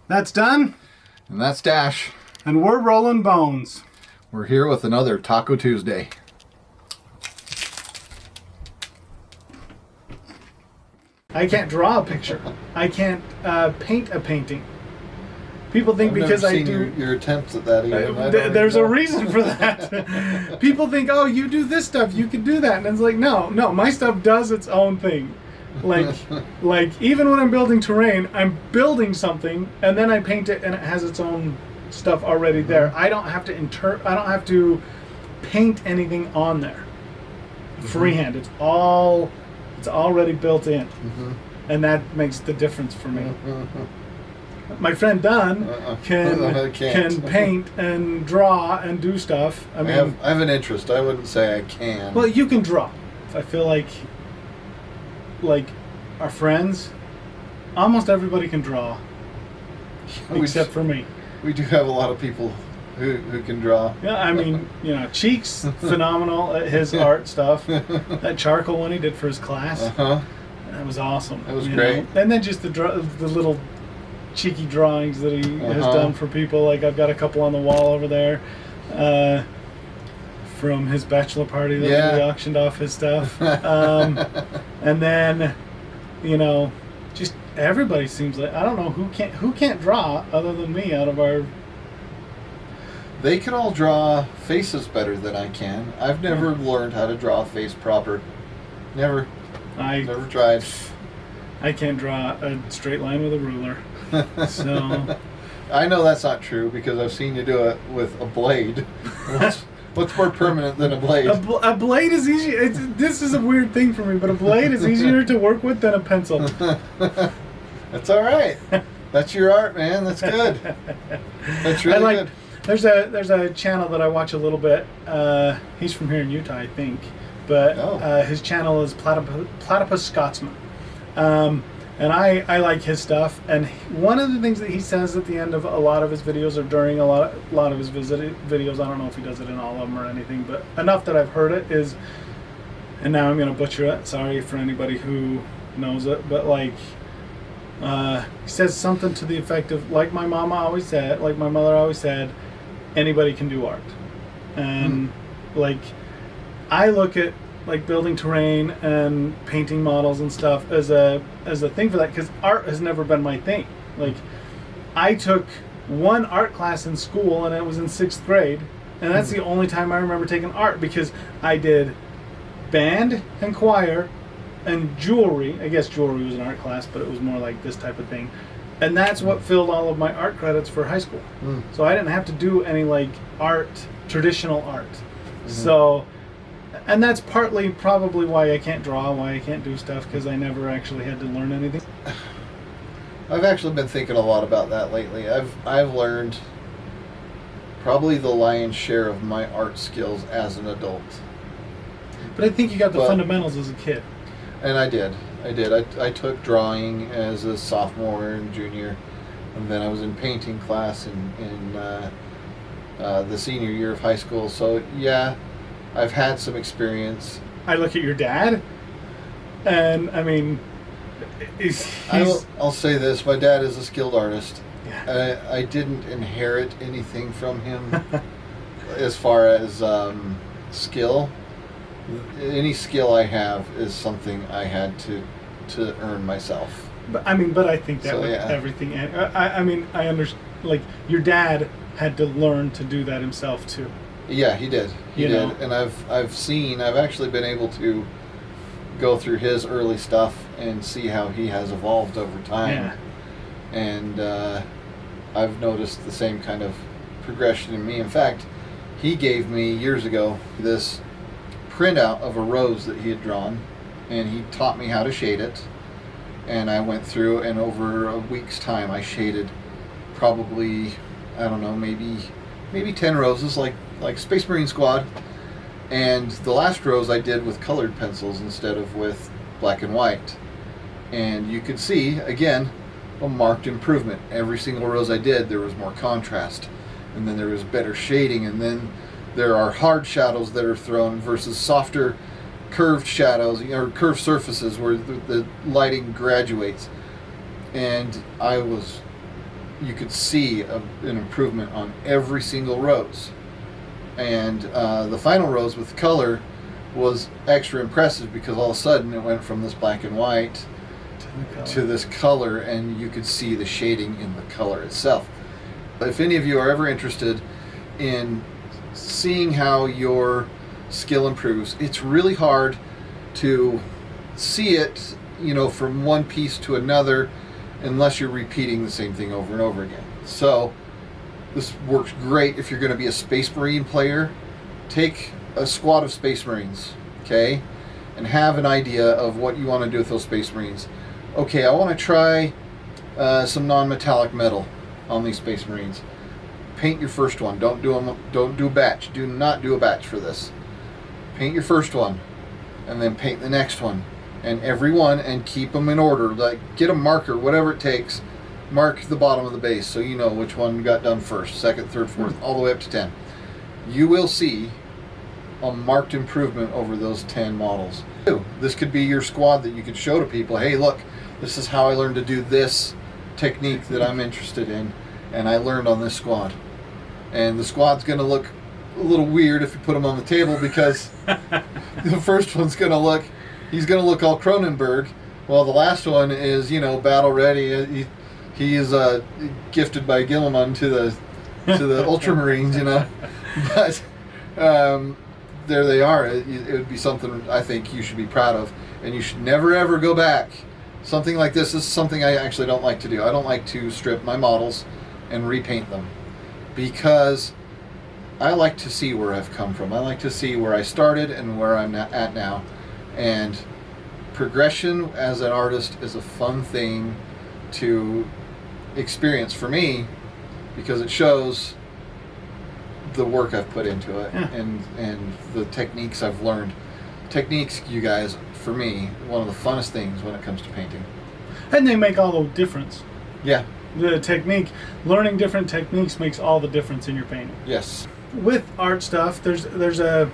That's done, And that's Dache. and we're rolling bones. We're here with another Talko Tuesday. I can't draw a picture. I can't paint a painting. People think I've because never I seen do. your attempts at that even. There's a reason for that. People think, oh, you do this stuff, you can do that, and it's like, no, my stuff does its own thing. Like even when I'm building terrain, I'm building something, and then I paint it, and it has its own stuff already there. I don't have to I don't have to paint anything on there. Freehand, it's already built in, and that makes the difference for me. My friend Dunn can paint and draw and do stuff. I mean, I have an interest. I wouldn't say I can. well, you can draw. I feel like our friends, almost everybody can draw, except for me. We do have a lot of people who can draw. Yeah, I mean, Cheeks, phenomenal at his art stuff. That charcoal one he did for his class, that was awesome. That was great. And then just the little cheeky drawings that he has done for people. Like I've got a couple on the wall over there from his bachelor party that he auctioned off his stuff. And then, just everybody seems like, I don't know who can't draw other than me out of our. They can all draw faces better than I can. I've never learned how to draw a face proper. Never tried. I can't draw a straight line with a ruler. So I know that's not true because I've seen you do it with a blade. What's more permanent than a blade? A blade is easy. This is a weird thing for me, but a blade is easier to work with than a pencil. That's all right. That's your art, man. That's good. That's really good. There's a channel that I watch a little bit. He's from here in Utah, I think, but his channel is Platypus Scotsman. And I like his stuff. And one of the things that he says at the end of a lot of his videos, or during a lot of his videos, I don't know if he does it in all of them or anything, but enough that I've heard it is, and now I'm going to butcher it, sorry for anybody who knows it, but he says something to the effect of, like my mama always said, like my mother always said, anybody can do art. And I look at building terrain and painting models and stuff as a thing for that, because art has never been my thing. I took one art class in school, and it was in 6th grade, and that's the only time I remember taking art, because I did band and choir and jewelry. I guess jewelry was an art class, but it was more like this type of thing, and that's what filled all of my art credits for high school. So I didn't have to do any traditional art. So, and that's partly probably why I can't draw, why I can't do stuff, because I never actually had to learn anything. I've actually been thinking a lot about that lately. I've learned probably the lion's share of my art skills as an adult. But I think you got the fundamentals as a kid. And I did. I took drawing as a sophomore and junior, and then I was in painting class in the senior year of high school. So yeah, I've had some experience. I look at your dad, and I mean, I'll say this: my dad is a skilled artist. Yeah. I didn't inherit anything from him as far as skill. Any skill I have is something I had to earn myself. But I think that everything. I understand. Your dad had to learn to do that himself too. Yeah, he did. He did. And I've actually been able to go through his early stuff and see how he has evolved over time. Yeah. And I've noticed the same kind of progression in me. In fact, he gave me years ago this printout of a rose that he had drawn, and he taught me how to shade it. And I went through, and over a week's time I shaded probably, I don't know, maybe 10 roses, like Space Marine Squad. And the last rose I did with colored pencils instead of with black and white. And you could see, again, a marked improvement. Every single rose I did, there was more contrast, and then there was better shading, and then there are hard shadows that are thrown versus softer curved shadows, or curved surfaces where the lighting graduates. And I was you could see an improvement on every single rose. And the final rose with color was extra impressive because all of a sudden it went from this black and white to this color, and you could see the shading in the color itself. If any of you are ever interested in seeing how your skill improves, it's really hard to see it, from one piece to another unless you're repeating the same thing over and over again. So this works great if you're going to be a Space Marine player. Take a squad of Space Marines, okay, and have an idea of what you want to do with those Space Marines. Okay, I want to try some non-metallic metal on these Space Marines. Paint your first one. Don't do a batch. Do not do a batch for this. Paint your first one, and then paint the next one, and every one, and keep them in order. Like, get a marker, whatever it takes. Mark the bottom of the base so you know which one got done first, second, third, fourth, all the way up to 10. You will see a marked improvement over those 10 models. This could be your squad that you could show to people. Hey, look, this is how I learned to do this technique that I'm interested in, and I learned on this squad. And the squad's going to look a little weird if you put them on the table, because the first one's going to look, he's going to look all Cronenberg, while the last one is, battle ready. He is gifted by Gilliman to the Ultramarines, But there they are. It would be something I think you should be proud of, and you should never ever go back. Something like this is something I actually don't like to do. I don't like to strip my models and repaint them, because I like to see where I've come from. I like to see where I started and where I'm at now. And progression as an artist is a fun thing to experience for me, because it shows the work I've put into it, and the techniques I've learned. Techniques, you guys, for me, one of the funnest things when it comes to painting. And they make all the difference. Yeah. The technique, learning different techniques makes all the difference in your painting. Yes. With art stuff, there's an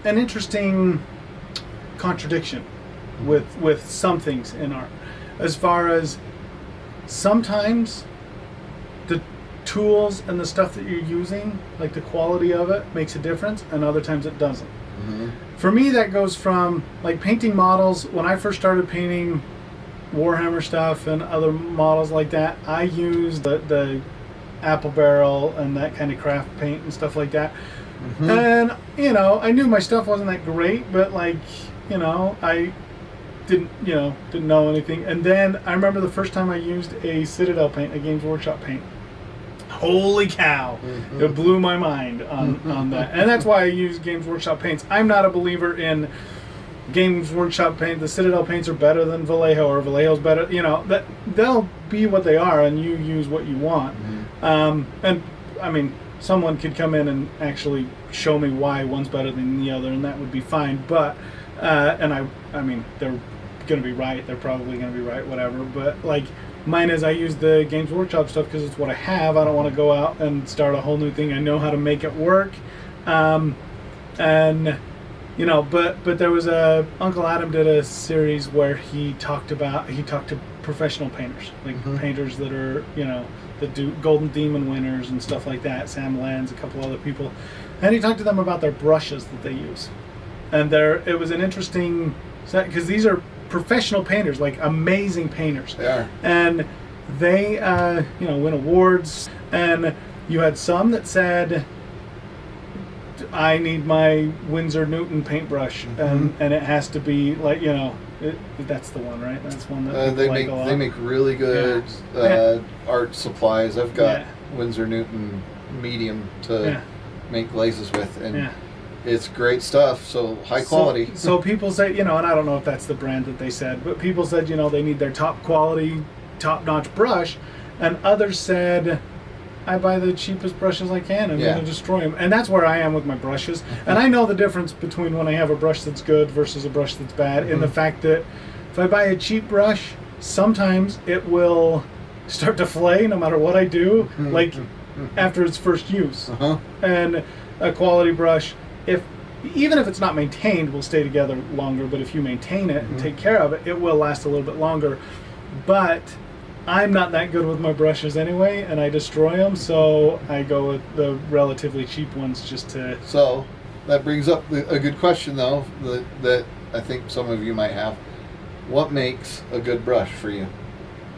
interesting contradiction with some things in art, as far as sometimes the tools and the stuff that you're using, like the quality of it, makes a difference, and other times it doesn't. Mm-hmm. For me, that goes from like painting models. When I first started painting Warhammer stuff and other models like that, I used the apple barrel and that kind of craft paint and stuff like that. Mm-hmm. And I knew my stuff wasn't that great, but I didn't know anything. And then I remember the first time I used a Citadel paint, a Games Workshop paint. Holy cow! Mm-hmm. It blew my mind on that. And that's why I use Games Workshop paints. I'm not a believer in Games Workshop paint. The Citadel paints are better than Vallejo, or Vallejo's better. That they'll be what they are, and you use what you want. Mm-hmm. And I mean, someone could come in and actually show me why one's better than the other, and that would be fine. But and I mean, they're going to be right. They're probably going to be right, whatever. But mine is, I use the Games Workshop stuff because it's what I have. I don't want to go out and start a whole new thing. I know how to make it work. And but there was Uncle Adam did a series where he talked to professional painters, mm-hmm. painters that are, that do Golden Demon winners and stuff like that. Sam Lands, a couple other people. And he talked to them about their brushes that they use. And it was an interesting set, because these are professional painters, amazing painters. They are. And they, win awards. And you had some that said, I need my Winsor Newton paintbrush, mm-hmm. and it has to be that's the one, right? That's one that they make really good art supplies. I've got Winsor Newton medium to make glazes with, and it's great stuff. So high quality. So people say, and I don't know if that's the brand that they said, but people said, they need their top quality, top notch brush, and others said, I buy the cheapest brushes I can, and I'm going to destroy them. And that's where I am with my brushes. And I know the difference between when I have a brush that's good versus a brush that's bad, in the fact that if I buy a cheap brush, sometimes it will start to flay no matter what I do, after its first use. Uh-huh. And a quality brush, if even if it's not maintained, will stay together longer. But if you maintain it and take care of it, it will last a little bit longer. But I'm not that good with my brushes anyway, and I destroy them, so I go with the relatively cheap ones just to... So, that brings up a good question, though, that I think some of you might have. What makes a good brush for you?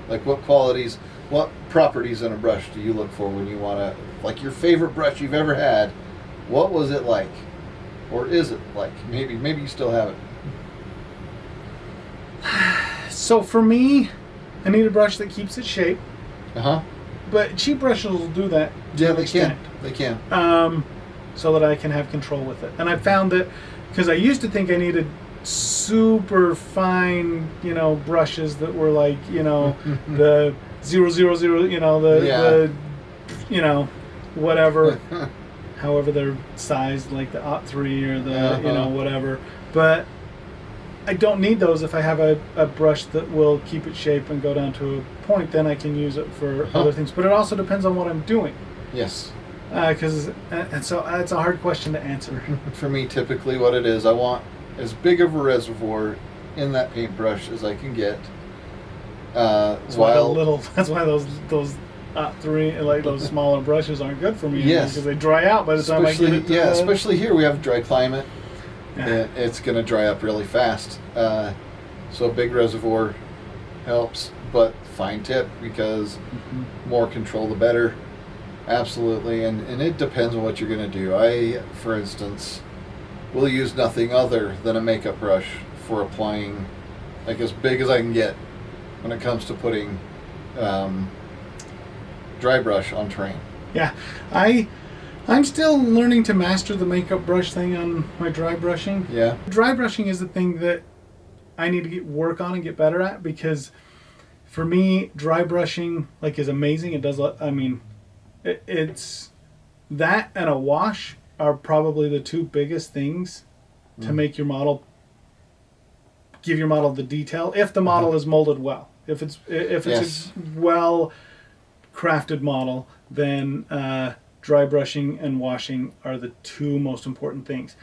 Like, what qualities, what properties in a brush do you look for when you want to... Like, your favorite brush you've ever had, what was it like? Or is it like? Maybe you still have it. So, for me... I need a brush that keeps its shape. Uh-huh. But cheap brushes will do that to an extent. They can. So that I can have control with it. And I found that, because I used to think I needed super fine, brushes that were like, the 000, the whatever, however they're sized, like the OT3 or the, whatever. But I don't need those. If I have a brush that will keep its shape and go down to a point, then I can use it for other things. But it also depends on what I'm doing. Yes. And so it's a hard question to answer. For me, typically what it is, I want as big of a reservoir in that paintbrush as I can get. That's why those OT3, like those smaller brushes, aren't good for me. Yes. Because they dry out by the time I get it to especially here we have a dry climate. Yeah. It's going to dry up really fast. So a big reservoir helps, but fine tip, because more control the better. Absolutely. And it depends on what you're going to do. I, for instance, will use nothing other than a makeup brush for applying, like, as big as I can get when it comes to putting dry brush on terrain. Yeah. I'm still learning to master the makeup brush thing on my dry brushing. Yeah. Dry brushing is the thing that I need to work on and get better at, because for me, dry brushing is amazing. It does, it's that and a wash are probably the two biggest things to make your model, give your model the detail. If the model is molded well, if it's a well crafted model, then dry brushing and washing are the two most important things.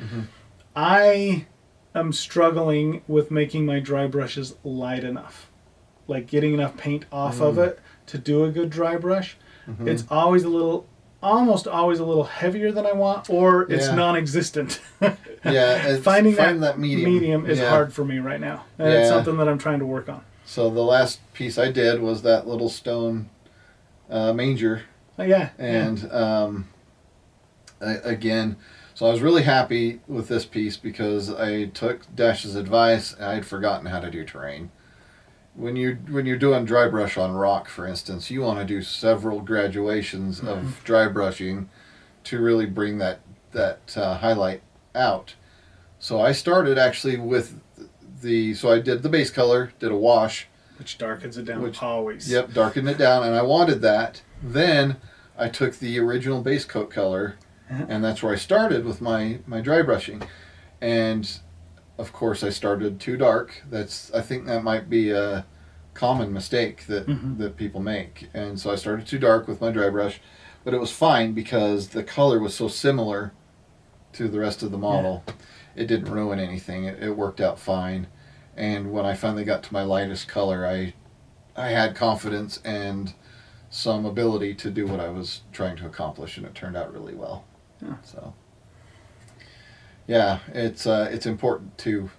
I am struggling with making my dry brushes light enough, like getting enough paint off of it to do a good dry brush. It's almost always a little heavier than I want, or it's non-existent. Finding that medium is hard for me right now, and it's something that I'm trying to work on. So the last piece I did was that little stone manger. Again, so I was really happy with this piece because I took Dache's advice and I'd forgotten how to do terrain. When you're doing dry brush on rock, for instance, you want to do several graduations of dry brushing to really bring that highlight out. So I started actually with so I did the base color, did a wash, which darkens it down always. Yep, darkened it down, and I wanted that. Then I took the original base coat color, and that's where I started with my dry brushing. And of course I started too dark. I think that might be a common mistake that people make. And so I started too dark with my dry brush, but it was fine because the color was so similar to the rest of the model. It didn't ruin anything. It worked out fine. And when I finally got to my lightest color, I had confidence and some ability to do what I was trying to accomplish, and it turned out really well. So it's important to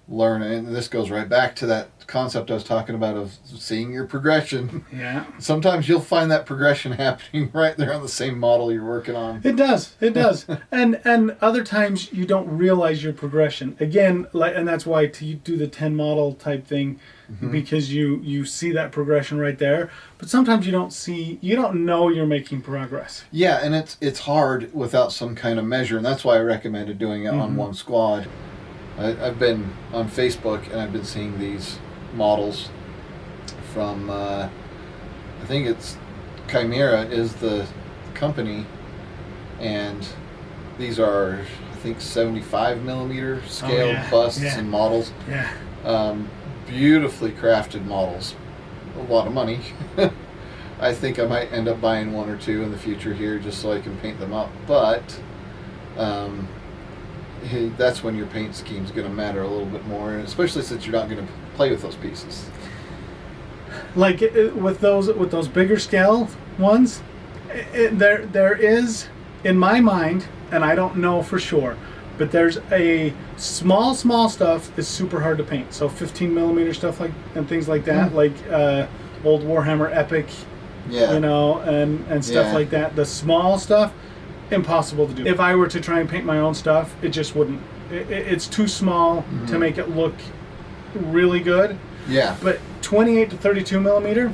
learn, and this goes right back to that concept I was talking about of seeing your progression. Sometimes you'll find that progression happening right there on the same model you're working on. It does and other times you don't realize your progression again, and that's why you do the 10 model type thing, because you see that progression right there. But sometimes you don't know you're making progress. And it's hard without some kind of measure, and that's why I recommended doing it on one squad. I've been on Facebook and I've been seeing these models from I think it's Chimera is the company, and these are, I think, 75 millimeter scale busts and models. Beautifully crafted models. A lot of money. I think I might end up buying one or two in the future here just so I can paint them up. But that's when your paint scheme's going to matter a little bit more, and especially since you're not going to play with those pieces. Like with those bigger scale ones, there is, in my mind, and I don't know for sure, but there's a small stuff is super hard to paint. So 15 millimeter stuff and things like that, like old Warhammer Epic, and stuff like that. The small stuff, impossible to do. If I were to try and paint my own stuff, it just wouldn't. It's too small to make it look really good. Yeah. But 28 to 32 millimeter,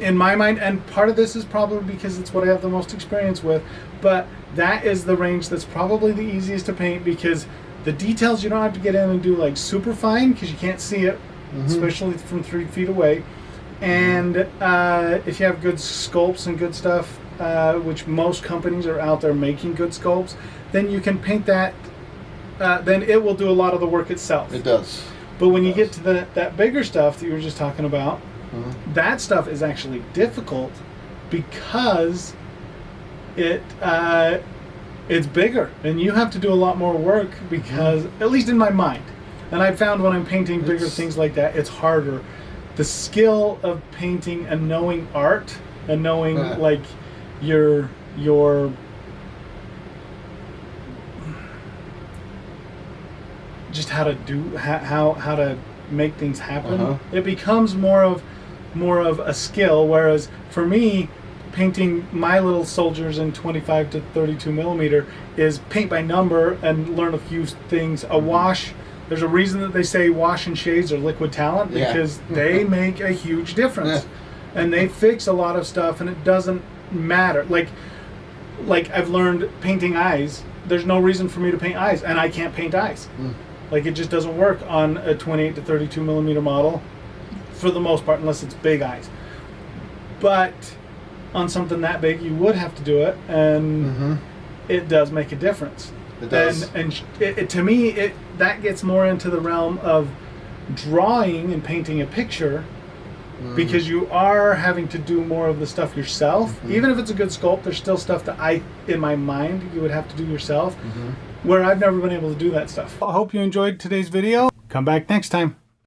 in my mind, and part of this is probably because it's what I have the most experience with, but that is the range that's probably the easiest to paint, because the details you don't have to get in and do like super fine because you can't see it, especially from 3 feet away. And if you have good sculpts and good stuff, which most companies are out there making good sculpts, then you can paint that. Then it will do a lot of the work itself. It does. But when you get to that bigger stuff that you were just talking about, that stuff is actually difficult because it's bigger and you have to do a lot more work because, at least in my mind, and I've found when I'm painting bigger things like that, it's harder. The skill of painting and knowing art and knowing like your just how to do how to make things happen. It becomes more of a skill, whereas for me, painting my little soldiers in 25 to 32 millimeter is paint by number and learn a few things. A wash, there's a reason that they say wash and shades are liquid talent, because they make a huge difference. And they fix a lot of stuff, and it doesn't matter. Like I've learned painting eyes, there's no reason for me to paint eyes, and I can't paint eyes. Like, it just doesn't work on a 28 to 32 millimeter model for the most part, unless it's big eyes. But on something that big, you would have to do it, and it does make a difference. It does. And to me, that gets more into the realm of drawing and painting a picture, because you are having to do more of the stuff yourself. Even if it's a good sculpt, there's still stuff that in my mind, you would have to do yourself, where I've never been able to do that stuff. I hope you enjoyed today's video. Come back next time.